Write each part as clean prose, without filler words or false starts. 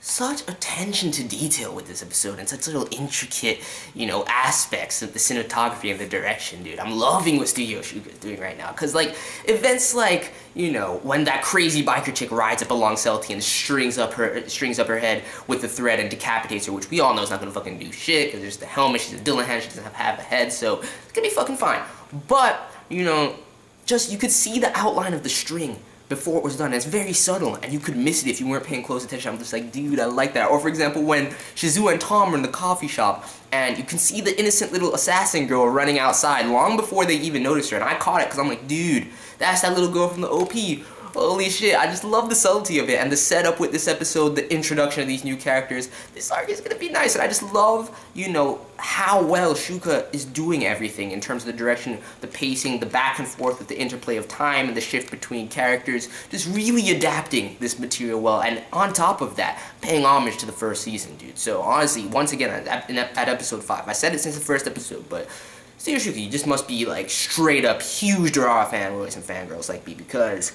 such attention to detail with this episode and such little intricate, aspects of the cinematography and the direction, dude. I'm loving what Studio Shuka is doing right now. Cause like, events like, when that crazy biker chick rides up along Celty and strings up her head with the thread and decapitates her, which we all know is not gonna fucking do shit, cause there's the helmet, she's a Dillingham, she doesn't have a head, so it's gonna be fucking fine. But, just, you could see the outline of the string before it was done. It's very subtle, and you could miss it if you weren't paying close attention. I'm just like, dude, I like that. Or for example, when Shizuo and Tom are in the coffee shop, and you can see the innocent little assassin girl running outside long before they even noticed her, and I caught it because I'm like, dude, that's that little girl from the OP. Holy shit, I just love the subtlety of it, and the setup with this episode, the introduction of these new characters. This arc is gonna be nice, and I just love, how well Shuka is doing everything in terms of the direction, the pacing, the back and forth with the interplay of time and the shift between characters, just really adapting this material well, and on top of that, paying homage to the first season, dude. So honestly, once again, at episode 5, I said it since the first episode, but seriously, you just must be like straight up huge Durarara fanboys and fangirls like me, because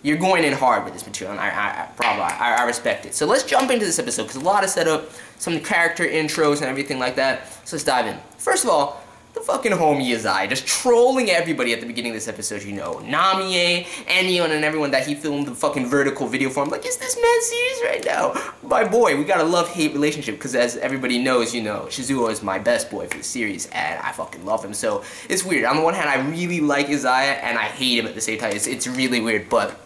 you're going in hard with this material, and I respect it. So let's jump into this episode, because a lot of setup, some character intros and everything like that. So let's dive in. First of all, the fucking homie Izaya, just trolling everybody at the beginning of this episode, Namie, anyone and everyone that he filmed the fucking vertical video for. I'm like, is this man serious right now? My boy, we got a love-hate relationship, because as everybody knows, Shizuo is my best boy for the series, and I fucking love him. So it's weird. On the one hand, I really like Izaya, and I hate him at the same time. It's really weird, but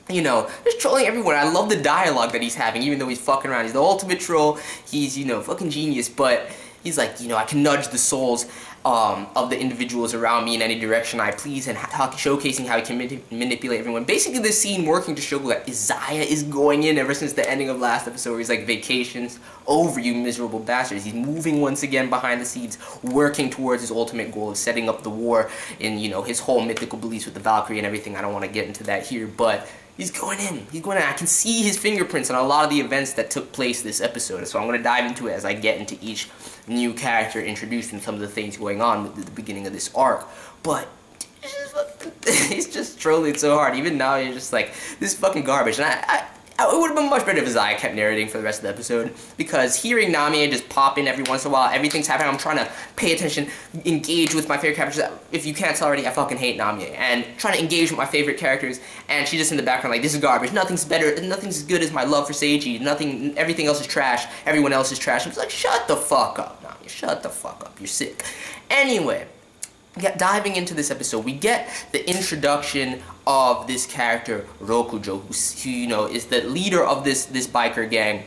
just trolling everyone. I love the dialogue that he's having, even though he's fucking around. He's the ultimate troll. He's, fucking genius, but he's like, I can nudge the souls of the individuals around me in any direction I please, and showcasing how he can manipulate everyone. Basically, this scene working to show that Izaya is going in ever since the ending of last episode, where he's like, vacations over, you miserable bastards. He's moving once again behind the scenes, working towards his ultimate goal of setting up the war in, his whole mythical beliefs with the Valkyrie and everything. I don't want to get into that here, but he's going in. He's going in. I can see his fingerprints on a lot of the events that took place this episode. So I'm going to dive into it as I get into each new character introduced and some of the things going on at the beginning of this arc. But he's just trolling so hard. Even now, you're just like, this is fucking garbage. And it would have been much better if Izaya kept narrating for the rest of the episode, because hearing Namie just pop in every once in a while, everything's happening, I'm trying to pay attention, engage with my favorite characters. If you can't tell already, I fucking hate Namie, and trying to engage with my favorite characters, and she's just in the background like, this is garbage, nothing's better, nothing's as good as my love for Seiji, everything else is trash, everyone else is trash. I'm just like, shut the fuck up, Namie, shut the fuck up, you're sick. Anyway, diving into this episode, we get the introduction of this character, Rokujo, who is the leader of this biker gang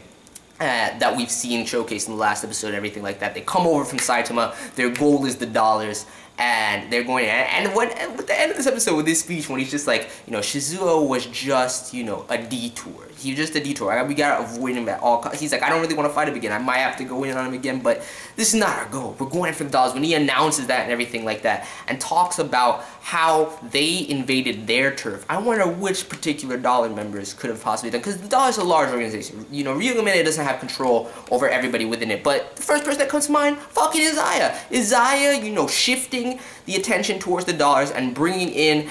that we've seen showcased in the last episode and everything like that. They come over from Saitama, their goal is the dollars, and they're going, and at the end of this episode with this speech, when he's just like, Shizuo was just, a detour. He was just a detour. We gotta avoid him at all costs. He's like, I don't really want to fight him again. I might have to go in on him again, but this is not our goal. We're going for the dollars. When he announces that and everything like that, and talks about how they invaded their turf, I wonder which particular dollar members could have possibly done, because the dollar's a large organization. Real Minute doesn't have control over everybody within it, but the first person that comes to mind, fucking Izaya. Izaya, shifting the attention towards the dollars and bringing in,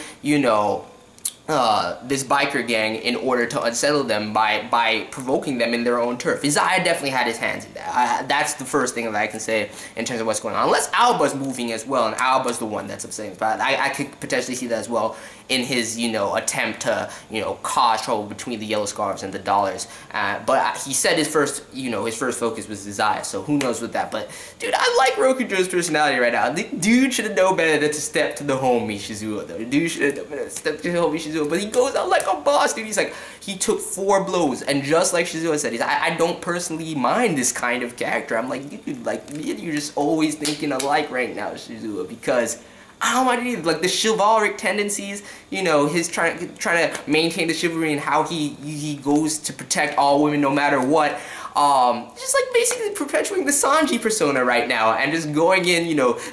this biker gang in order to unsettle them by provoking them in their own turf. Izaya definitely had his hands in that. That's the first thing that I can say in terms of what's going on. Unless Aoba's moving as well, and Aoba's the one that's upsetting. But I could potentially see that as well in his, attempt to, cause trouble between the Yellow Scarves and the dollars. But he said his first focus was Izaya, so who knows with that. But, dude, I like Rokujo's personality right now. The dude should have known better than to step to the homie Shizuo, though. The dude should have known better to step to the homie Shizuo. But he goes out like a boss, dude. He's like, he took 4 blows, and just like Shizuo said, I don't personally mind this kind of character. I'm like, dude, like, you're just always thinking alike right now, Shizuo, because I don't mind either. Like, the chivalric tendencies, his trying to maintain the chivalry and how he goes to protect all women no matter what. Just like basically perpetuating the Sanji persona right now, and just going in,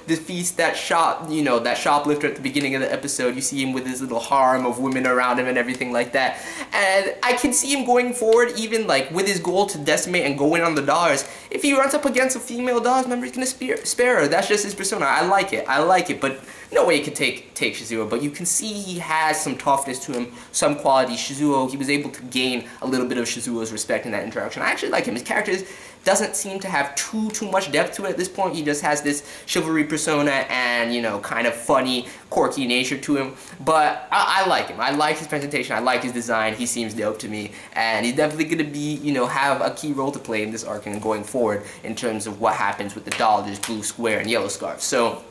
defeats that that shoplifter at the beginning of the episode. You see him with his little harem of women around him and everything like that. And I can see him going forward, even like with his goal to decimate and go in on the dollars. If he runs up against a female dollars member, he's gonna spare her. That's just his persona. I like it, but no way he could take Shizuo, but you can see he has some toughness to him, some qualities. Shizuo, he was able to gain a little bit of Shizuo's respect in that interaction. I actually like him him. His character doesn't seem to have too much depth to it at this point. He just has this chivalry persona and, you know, kind of funny, quirky nature to him. But I like him. I like his presentation. I like his design. He seems dope to me. And he's definitely going to be, you know, have a key role to play in this arc and going forward in terms of what happens with the Dollars, Blue Square, and Yellow Scarf. So,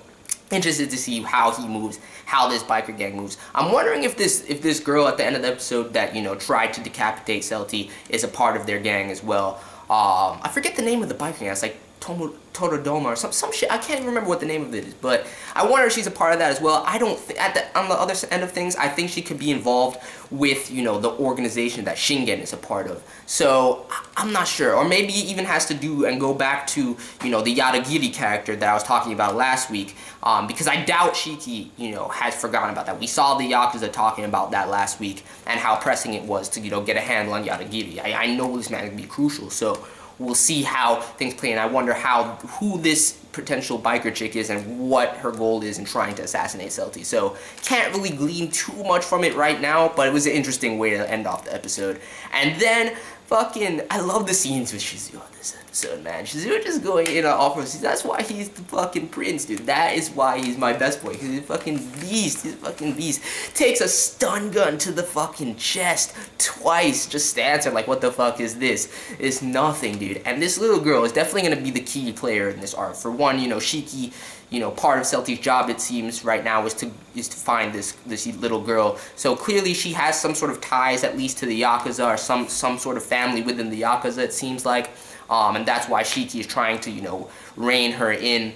interested to see how he moves, how this biker gang moves. I'm wondering if this girl at the end of the episode that, you know, tried to decapitate Celty is a part of their gang as well. I forget the name of the biker gang. It's like Torodoma or some shit. I can't even remember what the name of it is, but I wonder if she's a part of that as well. I don't on the other end of things, I think she could be involved with, you know, the organization that Shingen is a part of. So I'm not sure, or maybe it even has to do and go back to, you know, the Yadagiri character that I was talking about last week, because I doubt Shiki, you know, has forgotten about that. We saw the Yakuza talking about that last week and how pressing it was to, you know, get a handle on Yadagiri. I know this man can be crucial, so we'll see how things play, and I wonder who this potential biker chick is and what her goal is in trying to assassinate Celty. So, can't really glean too much from it right now, but it was an interesting way to end off the episode. And then, I love the scenes with Shizuo in this episode, man. Shizuo just going in on all fours. That's why he's the fucking prince, dude. That is why he's my best boy. He's a fucking beast. He's a fucking beast. Takes a stun gun to the fucking chest twice. Just stands there like, what the fuck is this? It's nothing, dude. And this little girl is definitely going to be the key player in this arc. For one, you know, Shiki, you know, part of Celty's job, it seems, right now is to find this little girl. So clearly she has some sort of ties, at least to the Yakuza, or some sort of family within the Yakuza, it seems like. And that's why Shiki is trying to, you know, rein her in.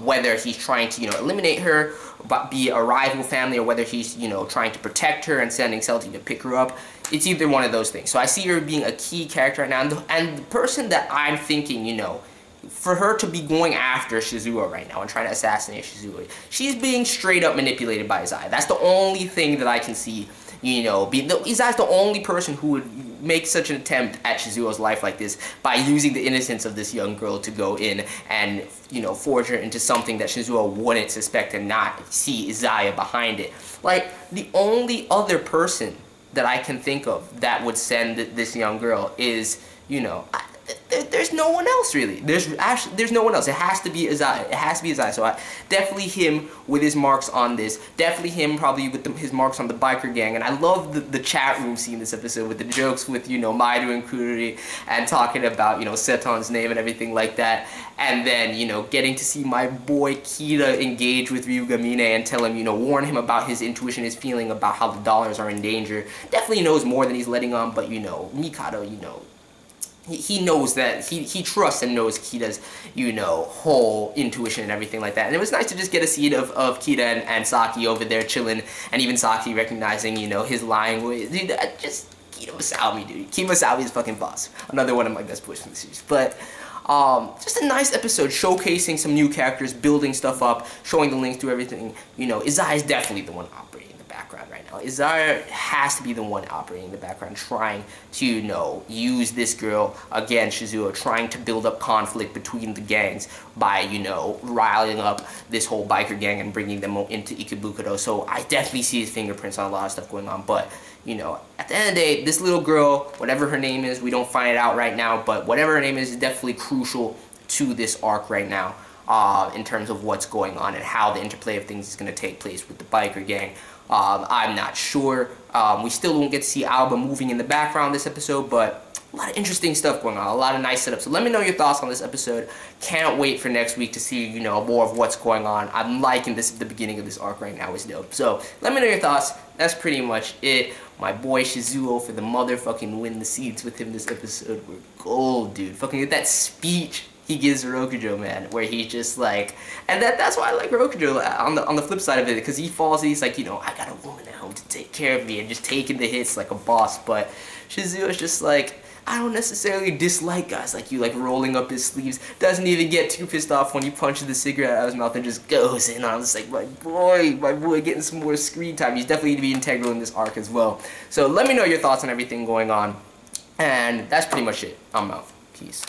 Whether he's trying to, you know, eliminate her, but be a rival family, or whether he's, you know, trying to protect her and sending Celty to pick her up. It's either one of those things. So I see her being a key character right now. And the person that I'm thinking, you know, for her to be going after Shizuo right now and trying to assassinate Shizuo, she's being straight up manipulated by Izaya. That's the only thing that I can see, you know, Izaya's the only person who would make such an attempt at Shizuo's life like this by using the innocence of this young girl to go in and, you know, forge her into something that Shizuo wouldn't suspect and not see Izaya behind it. Like, the only other person that I can think of that would send this young girl is, you know, there's no one else really. There's no one else. It has to be Izaya. It has to be Izaya. So definitely him with his marks on this. Definitely him probably with his marks on the biker gang. And I love the chat room scene this episode with the jokes with, you know, Maido and Kuriri and talking about, you know, Seton's name and everything like that. And then, you know, getting to see my boy Kida engage with Ryugamine and tell him, you know, warn him about his intuition, his feeling about how the dollars are in danger. Definitely knows more than he's letting on, but, you know, Mikado, you know, he knows that, he trusts and knows Kida's, you know, whole intuition and everything like that. And it was nice to just get a scene of Kida and Saki over there chilling, and even Saki recognizing, you know, his lying ways. Dude, just Kida Masami, dude. Kida Masami is fucking boss. Another one of my best boys from the series. But just a nice episode showcasing some new characters, building stuff up, showing the links to everything. You know, Izaya is definitely the one operating in the background right now. Izaya has to be the one operating in the background, trying to, you know, use this girl, again, Shizuo, trying to build up conflict between the gangs by, you know, riling up this whole biker gang and bringing them into Ikebukuro. So I definitely see his fingerprints on a lot of stuff going on, but, you know, at the end of the day, this little girl, whatever her name is, we don't find it out right now, but whatever her name is definitely crucial to this arc right now, in terms of what's going on and how the interplay of things is going to take place with the biker gang. I'm not sure. We still won't get to see Aoba moving in the background this episode, but a lot of interesting stuff going on, a lot of nice setups. So let me know your thoughts on this episode. Can't wait for next week to see, you know, more of what's going on. I'm liking this, the beginning of this arc right now is dope. So let me know your thoughts. That's pretty much it. My boy Shizuo for the motherfucking win. The scenes with him this episode were gold, dude. Fucking get that speech he gives Rokujo, man, where he's just like, and that's why I like Rokujo on the flip side of it, because he falls, he's like, you know, I got a woman at home to take care of me, and just taking the hits like a boss. But Shizuo is just like, I don't necessarily dislike guys like you, like rolling up his sleeves, doesn't even get too pissed off when he punches the cigarette out of his mouth and just goes in. I'm just like, my boy getting some more screen time. He's definitely going to be integral in this arc as well. So let me know your thoughts on everything going on, and that's pretty much it. I'm out. Peace.